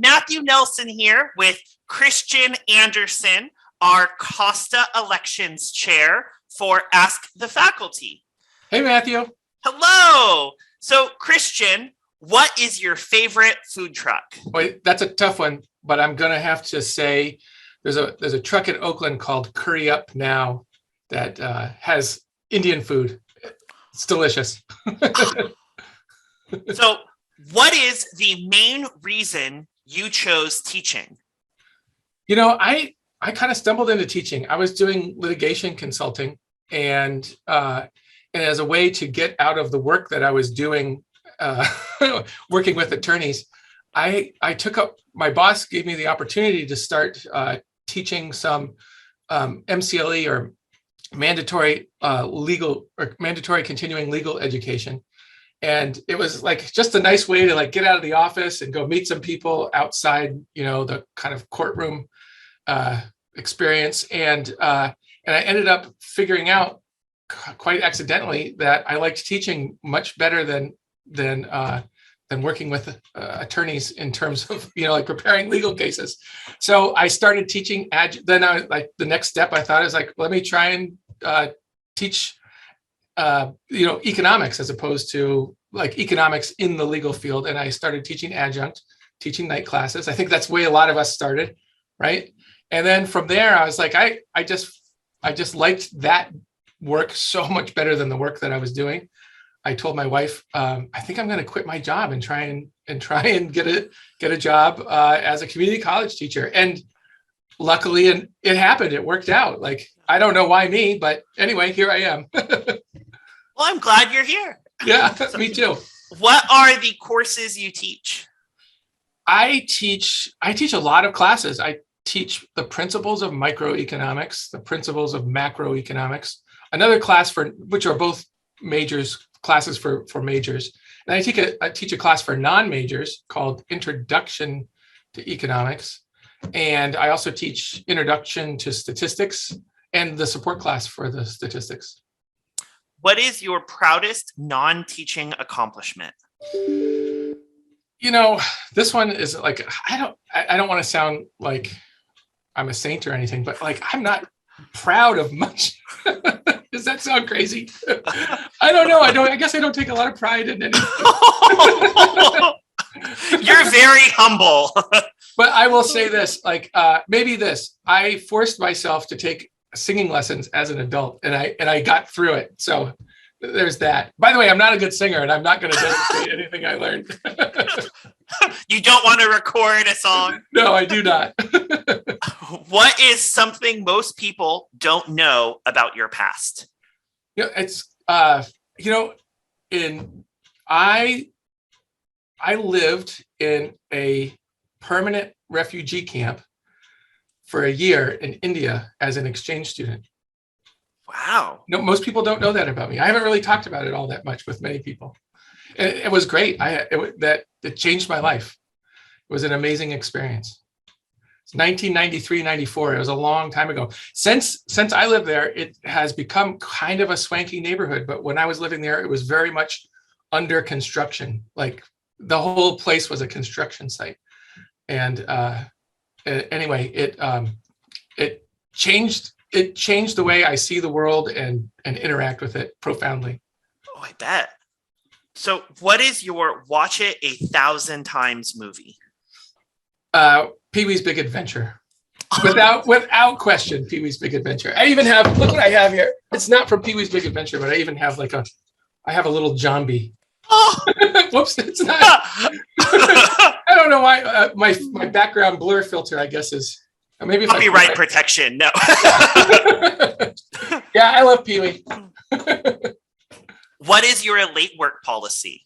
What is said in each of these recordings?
Matthew Nelson here with Christian Anderson, our Costa Elections Chair for Ask the Faculty. Hey, Matthew. Hello. So, Christian, what is your favorite food truck? Wait, that's a tough one, but I'm going to have to say there's a truck in Oakland called Curry Up Now that has Indian food. It's delicious. So, what is the main reason you chose teaching? You know, I kind of stumbled into teaching. I was doing litigation consulting, and as a way to get out of the work that I was doing, working with attorneys, I took up. My boss gave me the opportunity to start teaching some MCLE or mandatory legal or mandatory continuing legal education. And it was like just a nice way to like get out of the office and go meet some people outside, you know, the kind of courtroom experience. And I ended up figuring out quite accidentally that I liked teaching much better than working with attorneys in terms of, you know, like preparing legal cases. So I started teaching. Then the next step I thought is like, let me try and teach economics as opposed to like economics in the legal field. And I started teaching adjunct, teaching night classes. I think that's the way a lot of us started, right? And then from there, I was like, I just liked that work so much better than the work that I was doing. I told my wife, I think I'm going to quit my job and try and get a job as a community college teacher. And luckily, it happened. It worked out. Like, I don't know why me, but anyway, here I am. Well, I'm glad you're here. Yeah, me too. What are the courses you teach? I teach a lot of classes. I teach the principles of microeconomics, the principles of macroeconomics, another class which are both classes for majors. And I teach a class for non-majors called Introduction to Economics. And I also teach Introduction to Statistics and the support class for the statistics. What is your proudest non-teaching accomplishment? You know, this one is like, I don't want to sound like I'm a saint or anything, but like, I'm not proud of much. Does that sound crazy? I don't know. I guess I don't take a lot of pride in anything. You're very humble. But I will say this, like maybe this. I forced myself to take singing lessons as an adult, and I got through it. So there's that. By the way, I'm not a good singer, and I'm not going to demonstrate anything I learned. You don't want to record a song? No, I do not. What is something most people don't know about your past? You know, it's I lived in a permanent refugee camp for a year in India as an exchange student. Wow. No, most people don't know that about me. I haven't really talked about it all that much with many people. It was great. It changed my life. It was an amazing experience. It's 1993, 94. It was a long time ago. Since I lived there, it has become kind of a swanky neighborhood. But when I was living there, it was very much under construction. Like the whole place was a construction site. And anyway, it changed the way I see the world and interact with it profoundly. Oh, I bet. So what is your watch it 1,000 times movie? Pee-wee's Big Adventure. Without question, Pee-wee's Big Adventure. I even have, look what I have here. It's not from Pee-wee's Big Adventure, but I even have I have a little zombie. Oh. Whoops, it's not. I don't know why. My background blur filter, I guess, is maybe copyright protection. No. Yeah, I love Pee-wee. What is your late work policy?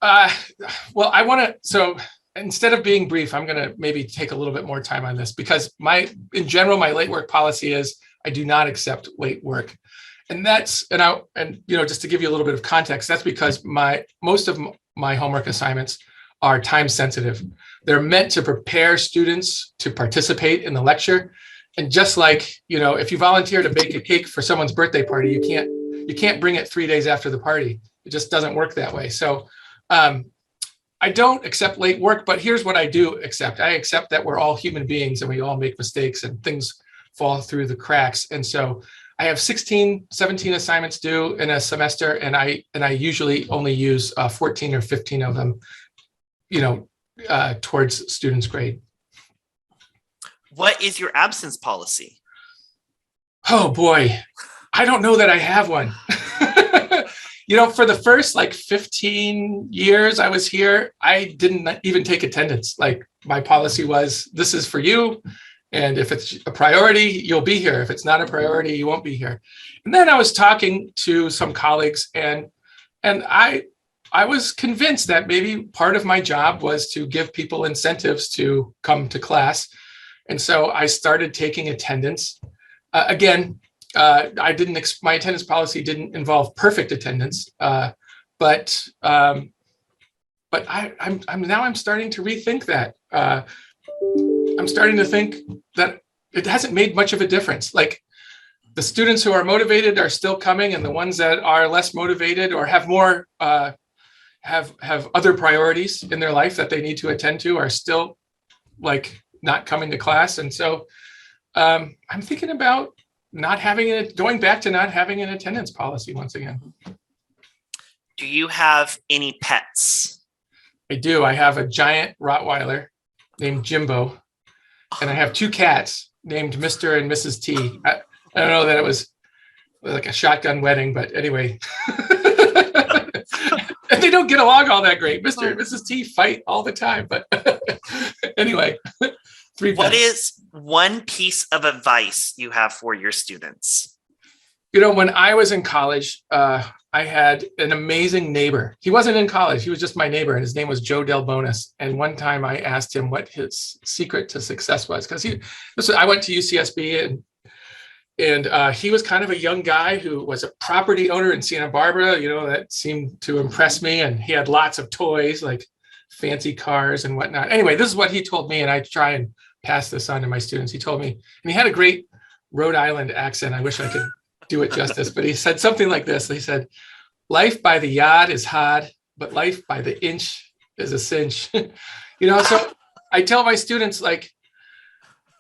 Well, I want to. So instead of being brief, I'm going to maybe take a little bit more time on this because in general, my late work policy is I do not accept late work. And just to give you a little bit of context, that's because most of my homework assignments are time sensitive. They're meant to prepare students to participate in the lecture. And just like, if you volunteer to bake a cake for someone's birthday party, you can't bring it 3 days after the party. It just doesn't work that way. So I I don't accept late work, but here's what I do accept. I accept that we're all human beings and we all make mistakes and things fall through the cracks. And so I have 16, 17 assignments due in a semester, and I usually only use 14 or 15 of them, towards students' grade. What is your absence policy? Oh boy, I don't know that I have one. For the first 15 years I was here, I didn't even take attendance. Like, my policy was, this is for you. And if it's a priority, you'll be here. If it's not a priority, you won't be here. And then I was talking to some colleagues, and I was convinced that maybe part of my job was to give people incentives to come to class. And so I started taking attendance. Again, my attendance policy didn't involve perfect attendance, but I'm starting to rethink that. I'm starting to think that it hasn't made much of a difference. Like, the students who are motivated are still coming, and the ones that are less motivated or have more have other priorities in their life that they need to attend to are still not coming to class. And so I'm thinking about going back to not having an attendance policy once again. Do you have any pets? I do. I have a giant Rottweiler named Jimbo, and I have 2 cats named Mr. and Mrs. T. I don't know that it was like a shotgun wedding, but anyway. And they don't get along all that great. Mr. and Mrs. T fight all the time, but anyway. 3 pets. What is one piece of advice you have for your students? When I was in college, I had an amazing neighbor. He wasn't in college. He was just my neighbor, and his name was Joe Del Bonis. And one time I asked him what his secret to success was, because I went to UCSB, and he was kind of a young guy who was a property owner in Santa Barbara. That seemed to impress me. And he had lots of toys, like fancy cars and whatnot. Anyway, this is what he told me, and I try and pass this on to my students. He told me, and he had a great Rhode Island accent. I wish I could do it justice, but he said something like this. He said, "Life by the yard is hard, but life by the inch is a cinch." So I tell my students,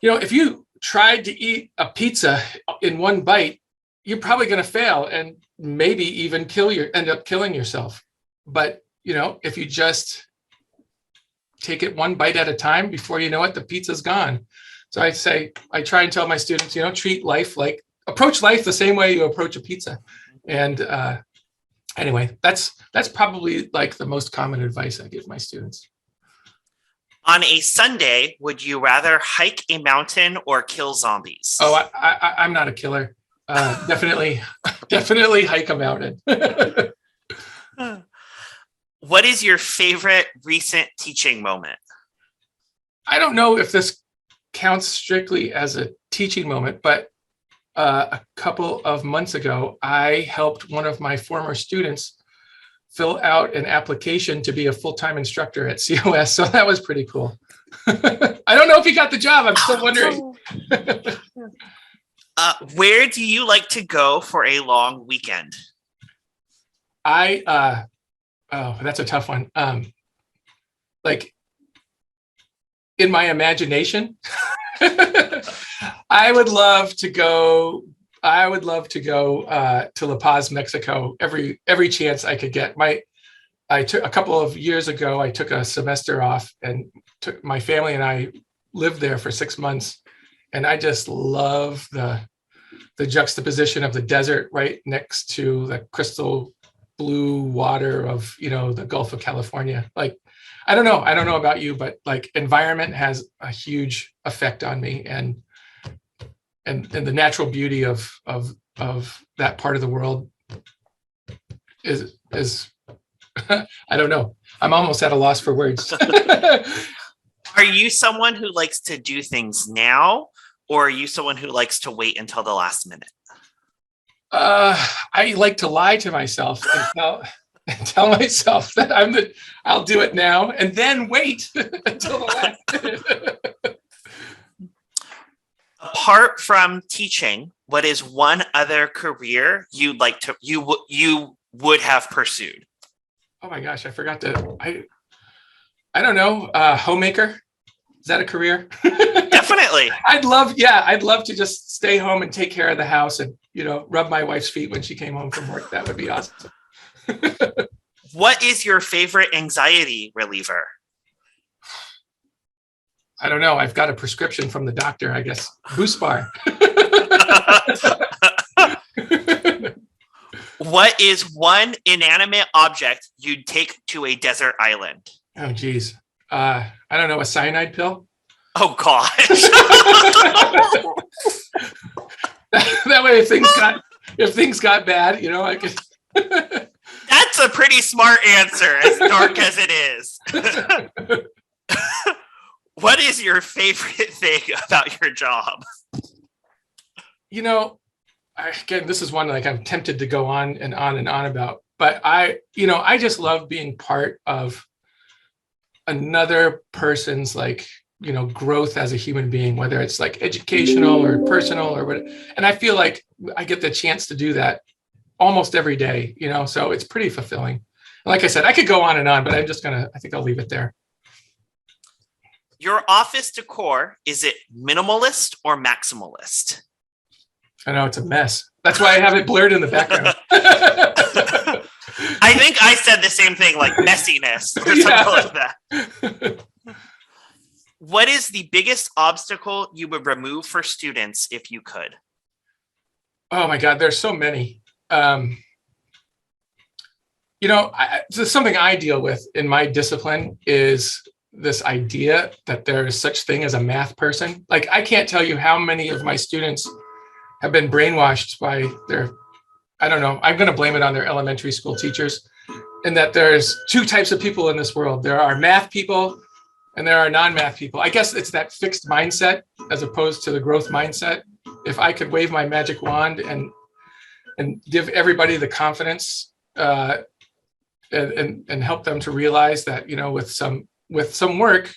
if you tried to eat a pizza in one bite, you're probably going to fail and maybe even end up killing yourself. But, if you just take it one bite at a time, before you know it, the pizza's gone. So I try and tell my students, approach life the same way you approach a pizza. And anyway, that's probably the most common advice I give my students. On a Sunday, would you rather hike a mountain or kill zombies? Oh, I'm not a killer. Definitely hike a mountain. What is your favorite recent teaching moment? I don't know if this counts strictly as a teaching moment, but a couple of months ago, I helped one of my former students fill out an application to be a full-time instructor at COS. So that was pretty cool. I don't know if he got the job. I'm still wondering. Where do you like to go for a long weekend? That's a tough one. In my imagination, I would love to go to La Paz, Mexico, every chance I could get. A couple of years ago, I took a semester off, and took my family and I lived there for 6 months, and I just love the juxtaposition of the desert right next to the crystal blue water of the Gulf of California. I don't know about you, but environment has a huge effect on me, and the natural beauty of that part of the world is I don't know. I'm almost at a loss for words. Are you someone who likes to do things now, or are you someone who likes to wait until the last minute? I like to lie to myself and tell myself that I'll do it now, and then wait until the last minute. Apart from teaching, what is one other career you would have pursued? Oh my gosh, I forgot to. I don't know, homemaker. Is that a career? Definitely. I'd love to just stay home and take care of the house and, rub my wife's feet when she came home from work. That would be awesome. What is your favorite anxiety reliever? I don't know. I've got a prescription from the doctor, I guess. Boost Bar. What is one inanimate object you'd take to a desert island? Oh, geez. I don't know, a cyanide pill? Oh, gosh. That way, if things got bad, I could. That's a pretty smart answer, as dark as it is. What is your favorite thing about your job? Again, this is one like I'm tempted to go on and on and on about, but I just love being part of another person's growth as a human being, whether it's like educational or personal or what. And I feel like I get the chance to do that almost every day, so it's pretty fulfilling. Like I said, I could go on and on, but I think I'll leave it there. Your office decor, is it minimalist or maximalist? I know it's a mess. That's why I have it blurred in the background. I think I said the same thing, like messiness or something like that. What is the biggest obstacle you would remove for students if you could? Oh my God, there's so many. So something I deal with in my discipline is this idea that there is such thing as a math person. Like, I can't tell you how many of my students have been brainwashed by I'm going to blame it on their elementary school teachers, and that there's two types of people in this world. There are math people and there are non-math people. I guess it's that fixed mindset as opposed to the growth mindset. If I could wave my magic wand and give everybody the confidence and help them to realize that, with some work,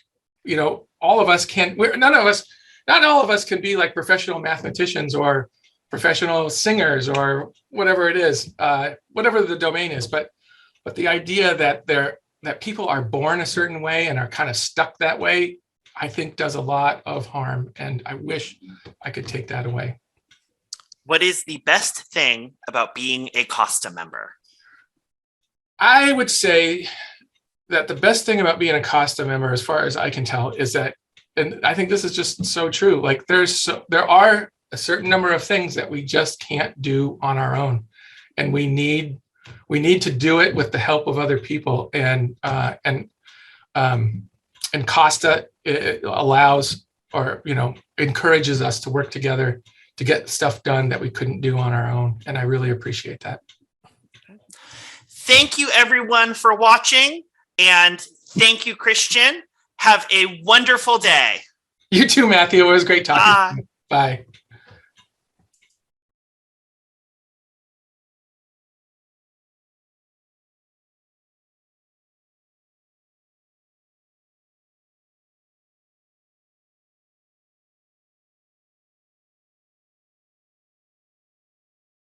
all of us not all of us can be like professional mathematicians or professional singers or whatever it is, whatever the domain is. But the idea that people are born a certain way and are kind of stuck that way, I think does a lot of harm. And I wish I could take that away. What is the best thing about being a Costa member? I would say that the best thing about being a Costa member, as far as I can tell, is that, and I think this is just so true, like there are a certain number of things that we just can't do on our own. And we need to do it with the help of other people. And Costa allows or encourages us to work together to get stuff done that we couldn't do on our own. And I really appreciate that. Thank you, everyone, for watching. And thank you, Christian. Have a wonderful day. You too, Matthew. It was great talking to you. Bye.